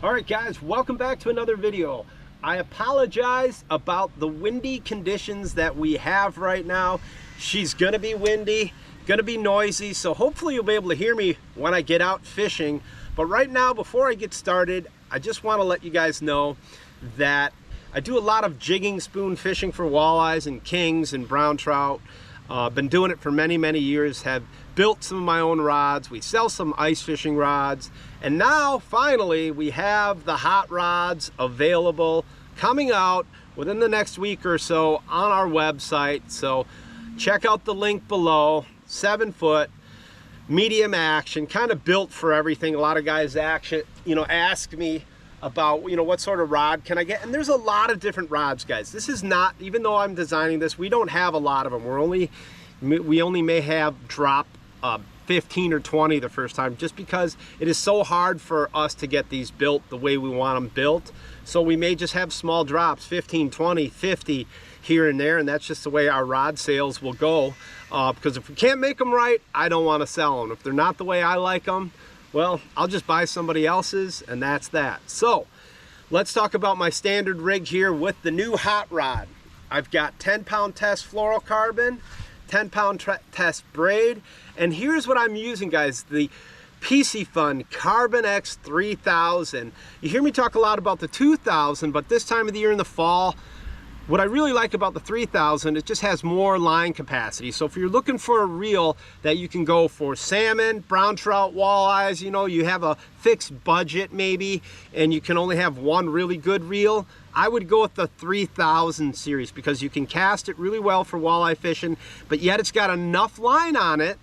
All right guys, welcome back to another video. I apologize about the windy conditions that we have right now. She's gonna be windy, gonna be noisy, so hopefully you'll be able to hear me when I get out fishing. But right now, before I get started, I just want to let you guys know that I do a lot of jigging spoon fishing for walleyes and kings and brown trout. Been doing it for many years, have built some of my own rods. We sell some ice fishing rods, and now finally we have the HAAT rods available, coming out within the next week or so on our website. So check out the link below. 7-foot medium action, kind of built for everything. A lot of guys ask me about what sort of rod can I get, and there's a lot of different rods, guys. This is not, even though I'm designing this, we don't have a lot of them. We only may have drop 15 or 20 the first time, just because it is so hard for us to get these built the way we want them built. So we may just have small drops, 15, 20, 50 here and there, and that's just the way our rod sales will go, because if we can't make them right, I don't want to sell them. If they're not the way I like them, well, I'll just buy somebody else's, and that's that. So let's talk about my standard rig here with the new HAAT rod. I've got 10-pound test fluorocarbon, 10-pound test braid, and here's what I'm using, guys: the Piscifun Carbon X 3000. You hear me talk a lot about the 2000, but this time of the year in the fall, what I really like about the 3000, it just has more line capacity. So if you're looking for a reel that you can go for salmon, brown trout, walleyes, you have a fixed budget maybe, and you can only have one really good reel, I would go with the 3000 series, because you can cast it really well for walleye fishing, but yet it's got enough line on it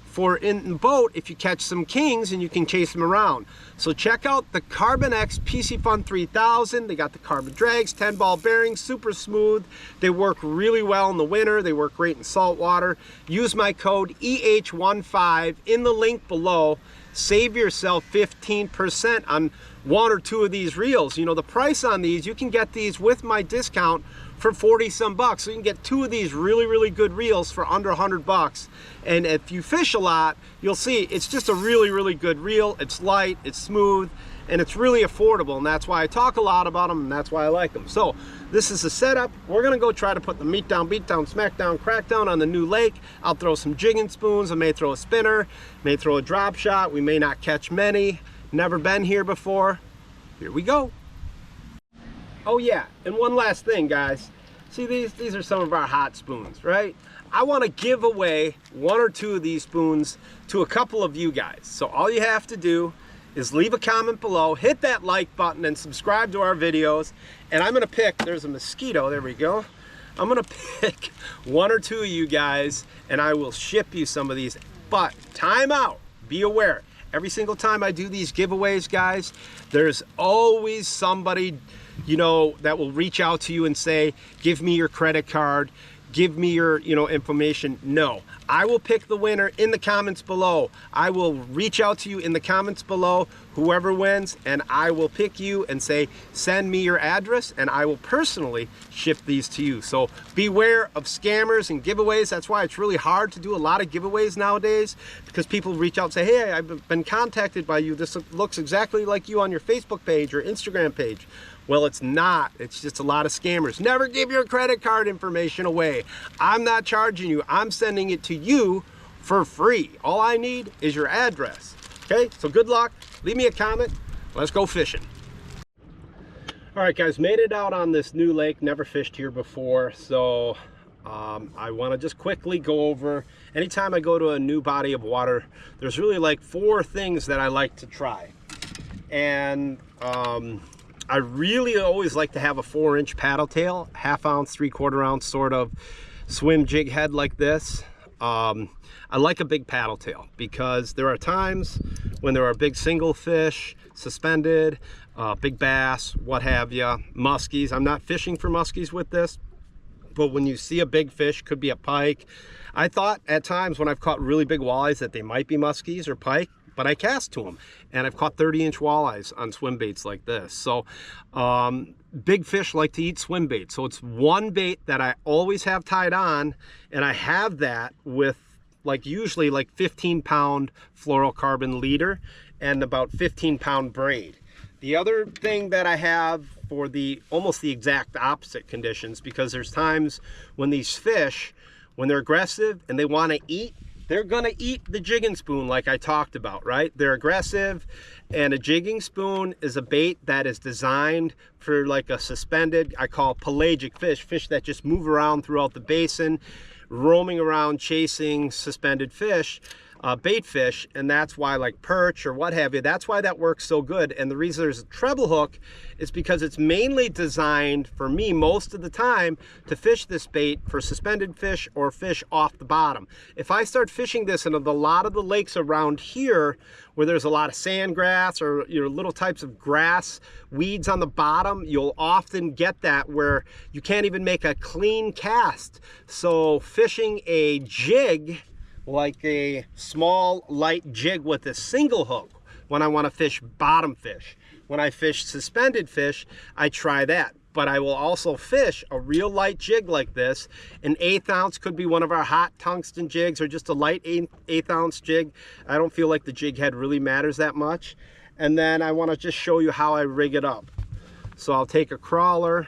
for in the boat if you catch some kings and you can chase them around. So check out the Carbon X Piscifun 3000. They got the carbon drags, 10-ball bearings, super smooth. They work really well in the winter. They work great in salt water. Use my code EH15 in the link below. Save yourself 15% on one or two of these reels. The price on these, you can get these with my discount for 40 some bucks. So you can get two of these really good reels for under 100 bucks. And if you fish a lot, you'll see it's just a really good reel. It's light, it's smooth, and it's really affordable, and that's why I talk a lot about them, and that's why I like them. So this is the setup. We're gonna go try to put the meat down, beat down, smack down, crack down on the new lake. I'll throw some jigging spoons. I may throw a spinner, may throw a drop shot. We may not catch many. Never been here before. Here we go. Oh yeah, and one last thing, guys. See, these are some of our HAAT spoons, right? I want to give away one or two of these spoons to a couple of you guys. So all you have to do is leave a comment below, hit that like button, and subscribe to our videos. And I'm gonna pick, there's a mosquito, there we go. I'm gonna pick one or two of you guys, and I will ship you some of these. But time out, be aware. Every single time I do these giveaways, guys, there's always somebody that will reach out to you and say, give me your credit card, give me your information. No, I will pick the winner in the comments below. I will reach out to you in the comments below, whoever wins, and I will pick you and say, send me your address, and I will personally ship these to you. So beware of scammers and giveaways. That's why it's really hard to do a lot of giveaways nowadays, because people reach out and say, hey, I've been contacted by you. This looks exactly like you on your Facebook page or Instagram page. Well, it's not. It's just a lot of scammers. Never give your credit card information away. I'm not charging you. I'm sending it to you for free. All I need is your address. Okay, so good luck. Leave me a comment. Let's go fishing. All right, guys, made it out on this new lake. Never fished here before, so I want to just quickly go over, anytime I go to a new body of water, there's really like 4 things that I like to try. And I really always like to have a 4-inch paddle tail, 1/2 ounce, 3/4 ounce sort of swim jig head like this. I like a big paddle tail, because there are times when there are big single fish suspended, big bass, what have you, muskies. I'm not fishing for muskies with this, but when you see a big fish, could be a pike. I thought at times when I've caught really big walleyes that they might be muskies or pike, but I cast to them, and I've caught 30-inch walleyes on swim baits like this. So big fish like to eat swim bait, so it's one bait that I always have tied on, and I have that with usually 15-pound fluorocarbon leader and about 15-pound braid. The other thing that I have for the almost the exact opposite conditions, because there's times when these fish, when they're aggressive and they want to eat, they're going to eat the jigging spoon like I talked about, right? They're aggressive, and a jigging spoon is a bait that is designed for like a suspended, I call pelagic fish, fish that just move around throughout the basin, roaming around chasing suspended fish. Bait fish, and that's why, like perch or what have you, that's why that works so good. And the reason there's a treble hook is because it's mainly designed for me most of the time to fish this bait for suspended fish or fish off the bottom. If I start fishing this in a lot of the lakes around here where there's a lot of sand grass or little types of grass, weeds on the bottom, you'll often get that where you can't even make a clean cast. So fishing a jig, like a small light jig with a single hook, when I want to fish bottom fish. When I fish suspended fish, I try that. But I will also fish a real light jig like this. An 1/8 ounce could be one of our HAAT tungsten jigs, or just a light 1/8 ounce jig. I don't feel like the jig head really matters that much. And then I want to just show you how I rig it up. So I'll take a crawler,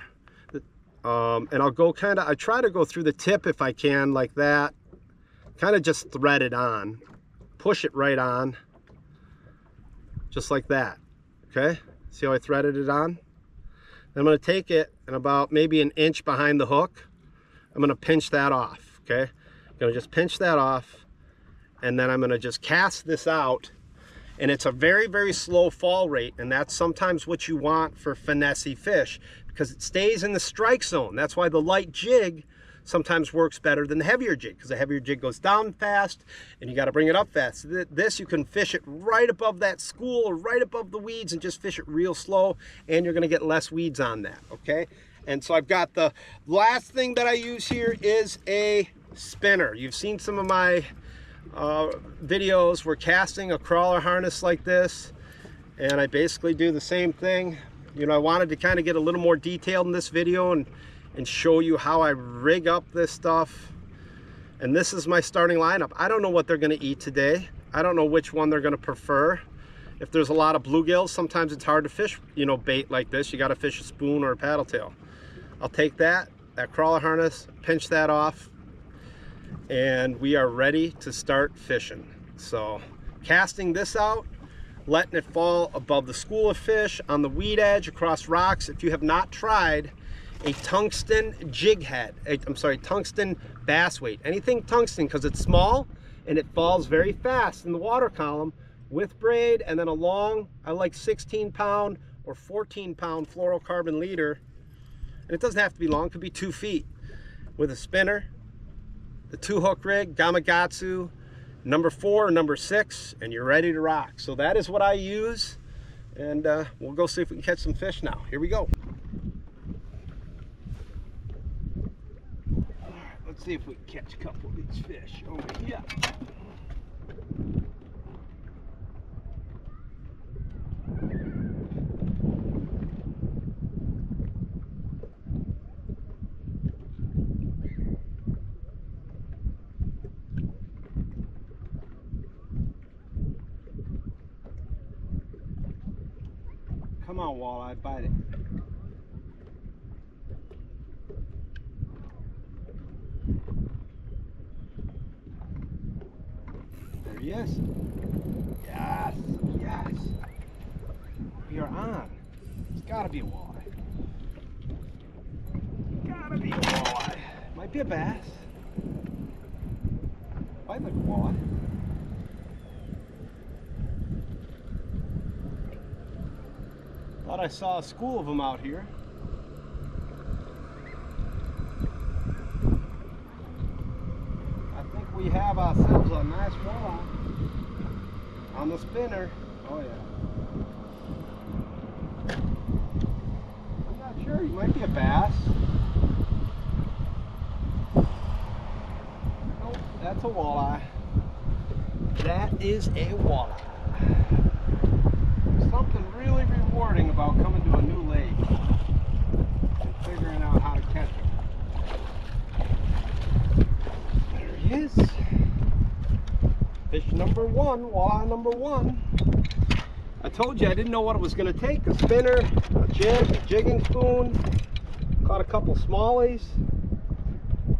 and I'll go I try to go through the tip if I can, like that. Kind of just thread it on, push it right on, just like that. Okay, see how I threaded it on? Then I'm going to take it, and about maybe an inch behind the hook, I'm going to pinch that off. Okay, I'm going to just pinch that off, and then I'm going to just cast this out. And it's a very, very slow fall rate, and that's sometimes what you want for finessey fish, because it stays in the strike zone. That's why the light jig sometimes works better than the heavier jig, because the heavier jig goes down fast and you got to bring it up fast. This, you can fish it right above that school or right above the weeds and just fish it real slow, and you're going to get less weeds on that. Okay, and so I've got the last thing that I use here is a spinner. You've seen some of my videos where casting a crawler harness like this, and I basically do the same thing. I wanted to kind of get a little more detailed in this video and show you how I rig up this stuff. And this is my starting lineup. I don't know what they're going to eat today. I don't know which one they're going to prefer. If there's a lot of bluegills, sometimes it's hard to fish, bait like this. You got to fish a spoon or a paddle tail. I'll take that crawler harness, pinch that off, and we are ready to start fishing. So casting this out, letting it fall above the school of fish, on the weed edge, across rocks. If you have not tried a tungsten jig head, tungsten bass weight, anything tungsten, because it's small and it falls very fast in the water column, with braid, and then a long, I like 16-pound or 14-pound fluorocarbon leader, and it doesn't have to be long, it could be 2 feet, with a spinner, the 2-hook rig, Gamakatsu, number 4 or number 6, and you're ready to rock. So that is what I use, and we'll go see if we can catch some fish now. Here we go. Let's see if we can catch a couple of these fish over here. Come on, walleye, bite it. There he is. Yes, yes. We are on. It's gotta be a walleye. Gotta be a walleye. Might be a bass. Might like a walleye. Thought I saw a school of them out here. I think we have ourselves a nice walleye on the spinner. Oh yeah. I'm not sure, he might be a bass. Nope, that's a walleye. That is a walleye. Something really rewarding about coming to a new lake and figuring out how to catch them. There he is. Fish number 1, walleye number 1. told you I didn't know what it was going to take. A spinner, a jig, a jigging spoon. Caught a couple smallies.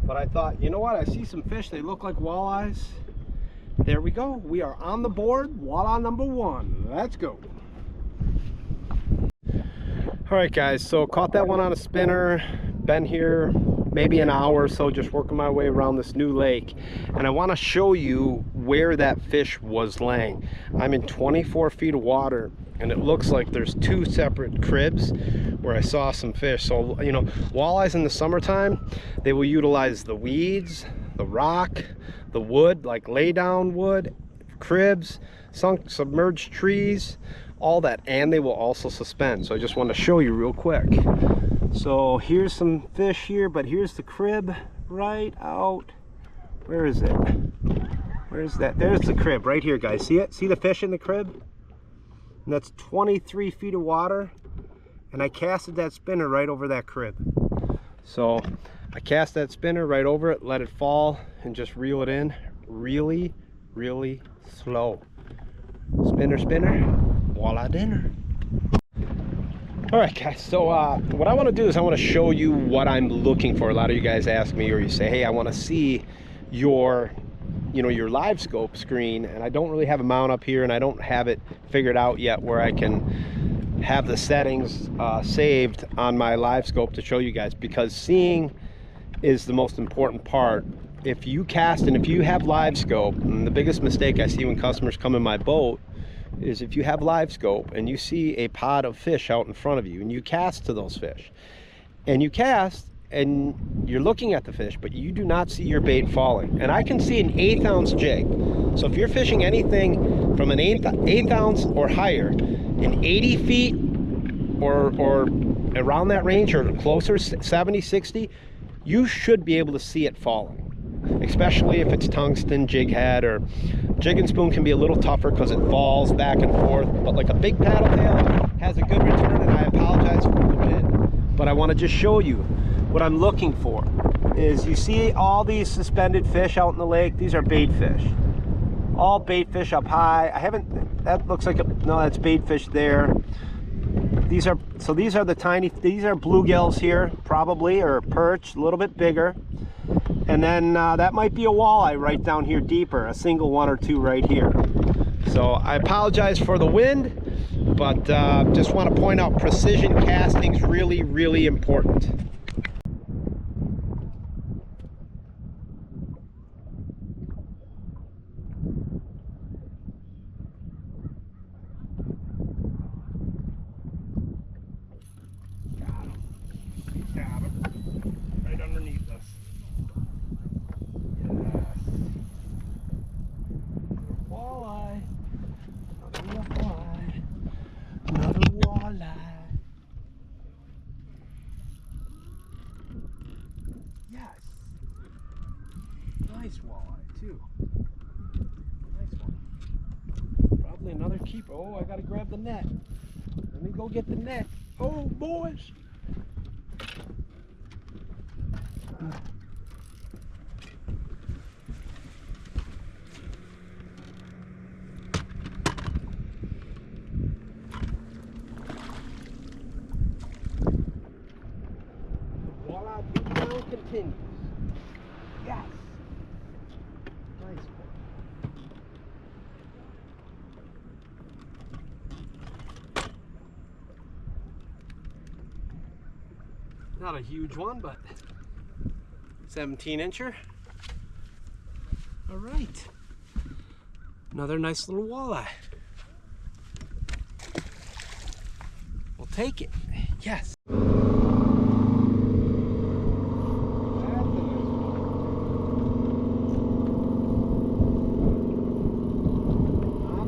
But I thought, you know what? I see some fish. They look like walleyes. There we go. We are on the board. Walleye number 1. Let's go. All right, guys. So caught that one on a spinner. Been here maybe an hour or so, just working my way around this new lake, and I want to show you where that fish was laying. I'm in 24 feet of water, and it looks like there's 2 separate cribs where I saw some fish. So, you know, walleyes in the summertime, they will utilize the weeds, the rock, the wood, like lay down wood, cribs, sunk submerged trees, all that, and they will also suspend. So I just want to show you real quick. So here's some fish here, but here's the crib right out. Where is it? Where's that? There's the crib right here, guys. See it? See the fish in the crib? And that's 23 feet of water. And I casted that spinner right over that crib. So I cast that spinner right over it, let it fall, and just reel it in really, really slow. Spinner, spinner, walleye dinner. All right, guys, so what I want to do is I want to show you what I'm looking for. A lot of you guys ask me, or you say, hey, I want to see your, you know, your live scope screen, and I don't really have a mount up here, and I don't have it figured out yet where I can have the settings saved on my live scope to show you guys, because seeing is the most important part. If you cast and if you have live scope, and the biggest mistake I see when customers come in my boat is if you have live scope and you see a pod of fish out in front of you and you cast to those fish, and you cast and you're looking at the fish, but you do not see your bait falling. And I can see an 1/8 ounce jig. So if you're fishing anything from an 1/8 ounce or higher in 80 feet or around that range, or closer, 70, 60, you should be able to see it falling. Especially if it's tungsten, jig head, or jig and spoon can be a little tougher because it falls back and forth. But like a big paddle tail has a good return, and I apologize for the wind. But I want to just show you what I'm looking for. Is you see all these suspended fish out in the lake? These are bait fish. All bait fish up high. I haven't, that looks like a, no, that's bait fish there. These are, so these are the tiny, these are bluegills here, probably, or perch, a little bit bigger. And then that might be a walleye right down here deeper, a single 1 or 2 right here. So I apologize for the wind, but just want to point out precision casting is really, really important. Got him. Right underneath us. Walleye. Another walleye. Another walleye. Yes. Nice walleye too. Nice one. Probably another keeper. Oh, I gotta grab the net. Let me go get the net. Oh, boys. Walleye beat down continues. Yes. Nice one. Not a huge one, but 17-incher. All right. Another nice little walleye. We'll take it. Yes. On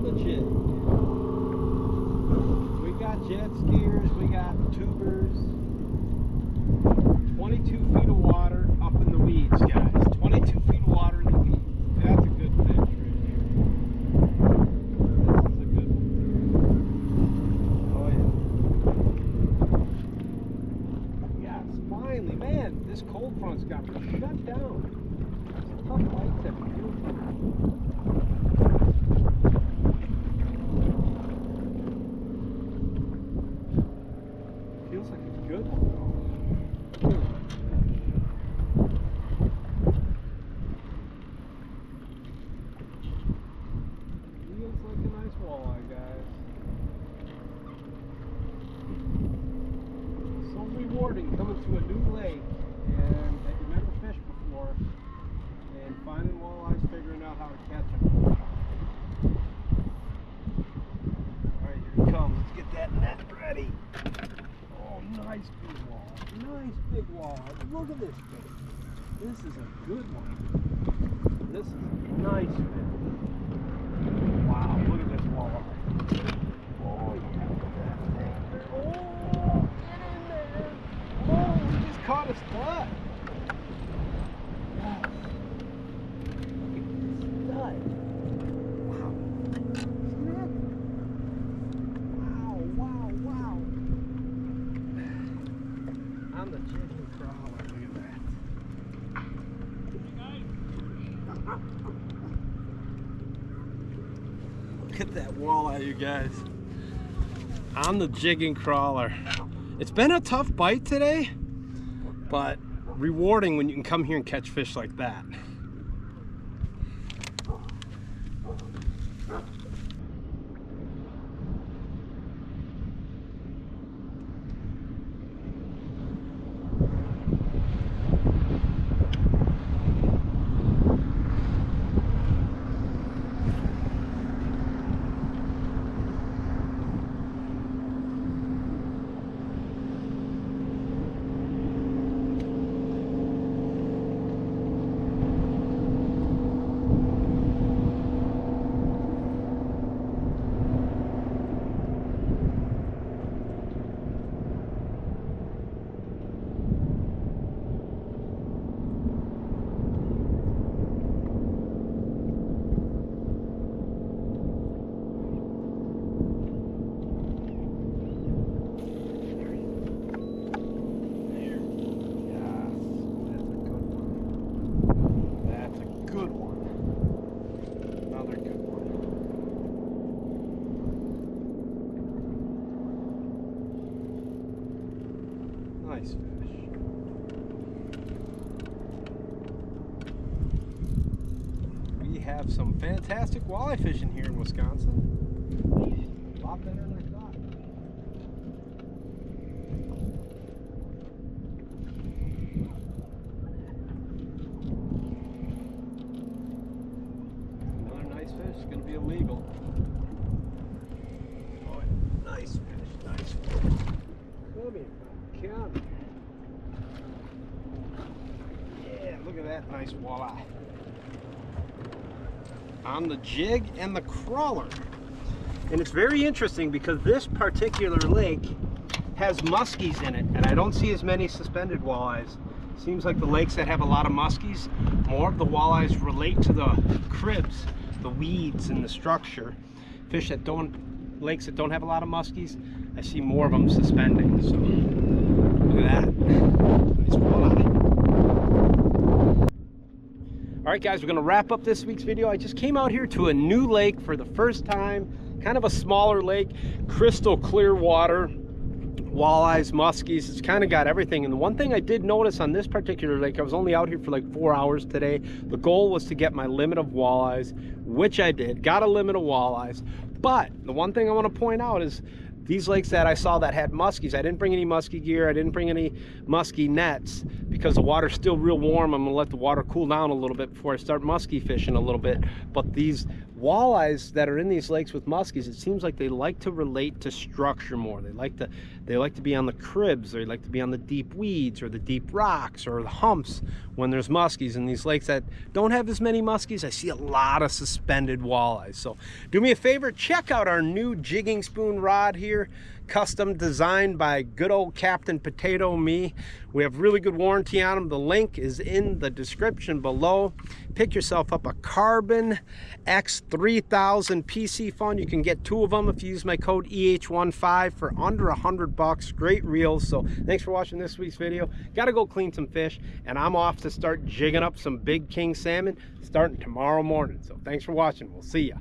the jig. We got jet skiers, we got tubers. 22 feet of water up in the weeds, guys. 22 feet of water in the weeds. That's a good fish right here. This is a good one. Oh yeah. Yes, finally, man, this cold front's got me shut down. It's a tough fight today. good one. Feels like a nice walleye, guys. So rewarding coming to a new lake and that you never fished before and finding walleyes, figuring out how to catch them. Alright, here he comes. Let's get that net ready. Oh, nice big walleye. Nice big walleye. Look at this thing. This is a good one. This is a nice fish. Wow, look at this walleye. Oh, yeah, look at that thing. Oh, get in there. Oh, he just caught a spot. Yes. Look at this stud. Wow. See that? Wow, wow, wow. On the jigging crawler. Look at that. Look at that walleye, you guys. On the jigging crawler. It's been a tough bite today, but rewarding when you can come here and catch fish like that. Nice fish. We have some fantastic walleye fishing here in Wisconsin. A lot better than I thought. Another nice fish. It's going to be illegal. Oh, nice fish. Nice fish. Come here. Come. Yeah, look at that nice walleye. On the jig and the crawler. And it's very interesting because this particular lake has muskies in it, and I don't see as many suspended walleyes. Seems like the lakes that have a lot of muskies, more of the walleyes relate to the cribs, the weeds and the structure. Lakes that don't have a lot of muskies, I see more of them suspending. So look at that. Nice walleye. All right, guys, we're going to wrap up this week's video. I just came out here to a new lake for the first time. Kind of a smaller lake, crystal clear water, walleyes, muskies. It's kind of got everything. And the one thing I did notice on this particular lake, I was only out here for like 4 hours today. The goal was to get my limit of walleyes, which I did. Got a limit of walleyes. But the one thing I want to point out is these lakes that I saw that had muskies, I didn't bring any muskie gear, I didn't bring any muskie nets because the water's still real warm. I'm gonna let the water cool down a little bit before I start muskie fishing a little bit. But these walleyes that are in these lakes with muskies, it seems like they like to relate to structure more. They like to be on the cribs, they like to be on the deep weeds or the deep rocks or the humps when there's muskies. In these lakes that don't have as many muskies, I see a lot of suspended walleyes. So do me a favor, check out our new jigging spoon rod here, custom designed by good old Captain Potato me. We have really good warranty on them. The link is in the description below. Pick yourself up a Carbon X3000 Piscifun. You can get 2 of them if you use my code EH15 for under $100. Great reels. So thanks for watching this week's video. Gotta go clean some fish, and I'm off to start jigging up some big king salmon starting tomorrow morning. So thanks for watching. We'll see ya.